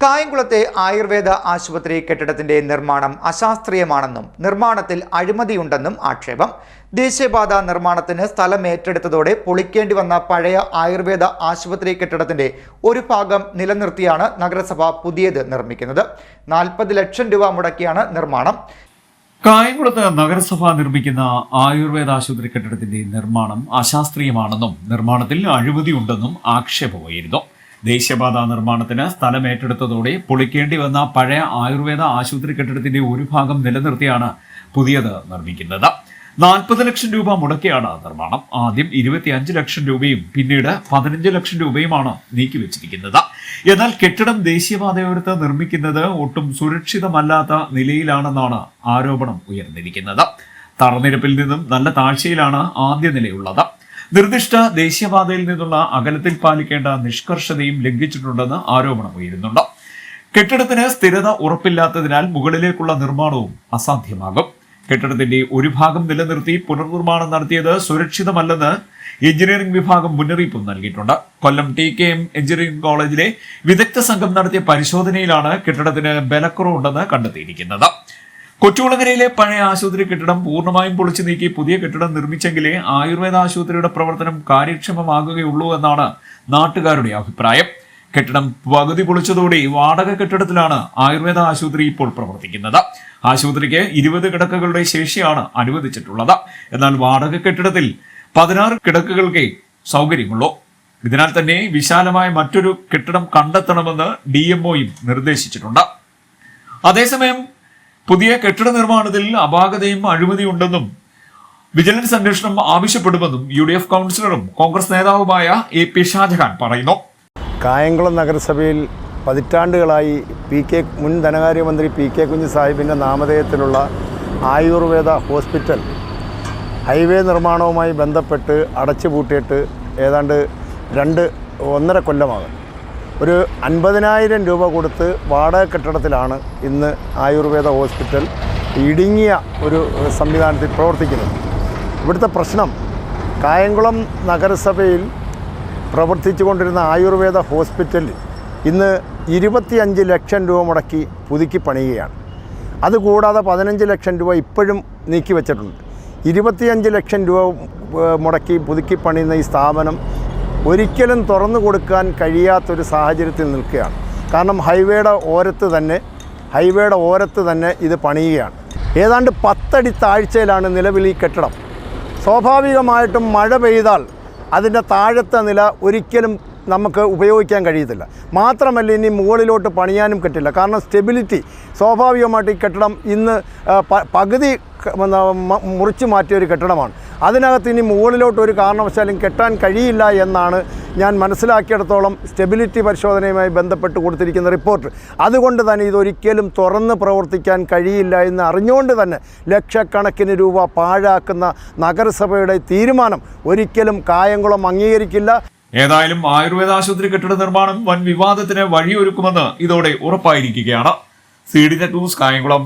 കായംകുളത്തെ ആയുർവേദ ആശുപത്രി കെട്ടിടത്തിന്റെ നിർമ്മാണം അശാസ്ത്രീയമാണെന്നും നിർമ്മാണത്തിൽ അഴിമതിയുണ്ടെന്നും ആക്ഷേപം. ദേശീയപാത നിർമ്മാണത്തിന് സ്ഥലം ഏറ്റെടുത്തതോടെ പൊളിക്കേണ്ടി വന്ന പഴയ ആയുർവേദ ആശുപത്രി കെട്ടിടത്തിന്റെ ഒരു ഭാഗം നിലനിർത്തിയാണ് നഗരസഭ പുതിയത് നിർമ്മിക്കുന്നത്. 40 ലക്ഷം രൂപ മുടക്കിയാണ് നിർമ്മാണം. കായംകുളത്ത് നഗരസഭ നിർമ്മിക്കുന്ന ആയുർവേദ ആശുപത്രി കെട്ടിടത്തിന്റെ നിർമ്മാണം അശാസ്ത്രീയമാണെന്നും നിർമ്മാണത്തിൽ അഴിമതിയുണ്ടെന്നും ആക്ഷേപമായിരുന്നു. ദേശീയപാത നിർമ്മാണത്തിന് സ്ഥലം ഏറ്റെടുത്തതോടെ പൊളിക്കേണ്ടി വന്ന പഴയ ആയുർവേദ ആശുപത്രി കെട്ടിടത്തിന്റെ ഒരു ഭാഗം നിലനിർത്തിയാണ് പുതിയത് നിർമ്മിക്കുന്നത്. 40 ലക്ഷം രൂപ മുടക്കിയാണ് നിർമ്മാണം. ആദ്യം 25 ലക്ഷം രൂപയും പിന്നീട് 15 ലക്ഷം രൂപയുമാണ് നീക്കിവെച്ചിരിക്കുന്നത്. എന്നാൽ കെട്ടിടം ദേശീയപാതയോരത്ത് നിർമ്മിക്കുന്നത് ഒട്ടും സുരക്ഷിതമല്ലാത്ത നിലയിലാണെന്നാണ് ആരോപണം ഉയർന്നിരിക്കുന്നത്. തറനിരപ്പിൽ നിന്നും നല്ല താഴ്ചയിലാണ് ആദ്യ നിലയുള്ളത്. നിർദ്ദിഷ്ട ദേശീയപാതയിൽ നിന്നുള്ള അകലത്തിൽ പാലിക്കേണ്ട നിഷ്കർഷതയും ലംഘിച്ചിട്ടുണ്ടെന്ന് ആരോപണം ഉയരുന്നുണ്ട്. കെട്ടിടത്തിന് സ്ഥിരത ഉറപ്പില്ലാത്തതിനാൽ മുകളിലേക്കുള്ള നിർമ്മാണവും അസാധ്യമാകും. കെട്ടിടത്തിന്റെ ഒരു ഭാഗം നിലനിർത്തി പുനർനിർമ്മാണം നടത്തിയത് സുരക്ഷിതമല്ലെന്ന് എഞ്ചിനീയറിംഗ് വിഭാഗം മുന്നറിയിപ്പ് നൽകിയിട്ടുണ്ട്. കൊല്ലം TKM എഞ്ചിനീയറിംഗ് കോളേജിലെ വിദഗ്ധ സംഘം നടത്തിയ പരിശോധനയിലാണ് കെട്ടിടത്തിന് ബലക്കുറവുണ്ടെന്ന് കണ്ടെത്തിയിരിക്കുന്നത്. കൊച്ചുകുളങ്ങരയിലെ പഴയ ആശുപത്രി കെട്ടിടം പൂർണ്ണമായും പൊളിച്ചു നീക്കി പുതിയ കെട്ടിടം നിർമ്മിച്ചെങ്കിലേ ആയുർവേദ ആശുപത്രിയുടെ പ്രവർത്തനം കാര്യക്ഷമമാകുകയുള്ളൂ എന്നാണ് നാട്ടുകാരുടെ അഭിപ്രായം. കെട്ടിടം പകുതി പൊളിച്ചതോടെ വാടക കെട്ടിടത്തിലാണ് ആയുർവേദ ആശുപത്രി ഇപ്പോൾ പ്രവർത്തിക്കുന്നത്. ആശുപത്രിക്ക് 20 കിടക്കകളുടെ ശേഷിയാണ് അനുവദിച്ചിട്ടുള്ളത്. എന്നാൽ വാടക കെട്ടിടത്തിൽ 16 കിടക്കകൾക്കേ സൗകര്യമുള്ളൂ. ഇതിനാൽ തന്നെ വിശാലമായ മറ്റൊരു കെട്ടിടം കണ്ടെത്തണമെന്ന് DMOയും നിർദ്ദേശിച്ചിട്ടുണ്ട്. അതേസമയം പുതിയ കെട്ടിട നിർമ്മാണത്തിൽ അപാകതയും അഴിമതിയുണ്ടെന്നും വിജിലൻസ് അന്വേഷണം ആവശ്യപ്പെടുമെന്നും UDF കൗൺസിലറും കോൺഗ്രസ് നേതാവുമായ AP ഷാജഹാൻ പറയുന്നു. കായംകുളം നഗരസഭയിൽ പതിറ്റാണ്ടുകളായി മുൻ ധനകാര്യമന്ത്രി PK കുഞ്ഞ് സാഹിബിൻ്റെ നാമധേയത്തിലുള്ള ആയുർവേദ ഹോസ്പിറ്റൽ ഹൈവേ നിർമ്മാണവുമായി ബന്ധപ്പെട്ട് അടച്ചുപൂട്ടിയിട്ട് ഏതാണ്ട് 1.5 കൊല്ലമാകും. ഒരു 50,000 രൂപ കൊടുത്ത് വാടക കെട്ടിടത്തിലാണ് ഇന്ന് ആയുർവേദ ഹോസ്പിറ്റൽ ഇടുങ്ങിയ ഒരു സംവിധാനത്തിൽ പ്രവർത്തിക്കുന്നത്. ഇവിടുത്തെ പ്രശ്നം കായംകുളം നഗരസഭയിൽ പ്രവർത്തിച്ചു കൊണ്ടിരുന്ന ആയുർവേദ ഹോസ്പിറ്റലിൽ ഇന്ന് 25 ലക്ഷം രൂപ മുടക്കി പുതുക്കി പണിയുകയാണ്. അതുകൂടാതെ 15 ലക്ഷം രൂപ ഇപ്പോഴും നീക്കി വച്ചിട്ടുണ്ട്. 25 ലക്ഷം രൂപ മുടക്കി പുതുക്കി പണിയുന്ന ഈ സ്ഥാപനം ഒരിക്കലും തുറന്നു കൊടുക്കാൻ കഴിയാത്തൊരു സാഹചര്യത്തിൽ നിൽക്കുകയാണ്. കാരണം ഹൈവേയുടെ ഓരത്ത് തന്നെ ഇത് പണിയുകയാണ്. ഏതാണ്ട് 10 അടി താഴ്ചയിലാണ് നിലവിൽ ഈ കെട്ടിടം. സ്വാഭാവികമായിട്ടും മഴ പെയ്താൽ അതിൻ്റെ താഴത്തെ നില ഒരിക്കലും നമുക്ക് ഉപയോഗിക്കാൻ കഴിയത്തില്ല. മാത്രമല്ല ഇനി മുകളിലോട്ട് പണിയാനും പറ്റില്ല. കാരണം സ്റ്റെബിലിറ്റി സ്വാഭാവികമായിട്ട് ഈ കെട്ടിടം ഇന്ന് പകുതി മുറിച്ച് മാറ്റിയ ഒരു കെട്ടിടമാണ്. അതിനകത്ത് ഇനി മുകളിലോട്ട് ഒരു കാരണവശാലും കെട്ടാൻ കഴിയില്ല എന്നാണ് ഞാൻ മനസ്സിലാക്കിയിടത്തോളം സ്റ്റെബിലിറ്റി പരിശോധനയുമായി ബന്ധപ്പെട്ട് കൊടുത്തിരിക്കുന്ന റിപ്പോർട്ട്. അതുകൊണ്ട് തന്നെ ഇതൊരിക്കലും തുറന്ന് പ്രവർത്തിക്കാൻ കഴിയില്ല എന്ന് അറിഞ്ഞുകൊണ്ട് തന്നെ ലക്ഷക്കണക്കിന് രൂപ പാഴാക്കുന്ന നഗരസഭയുടെ തീരുമാനം ഒരിക്കലും കായംകുളം അംഗീകരിക്കില്ല. ഏതായാലും ആയുർവേദ ആശുപത്രി കെട്ടിട നിർമ്മാണം വൻ വിവാദത്തിന് വഴിയൊരുക്കുമെന്ന് ഇതോടെ ഉറപ്പായിരിക്കുകയാണ്. CDNet news Kayamkulam.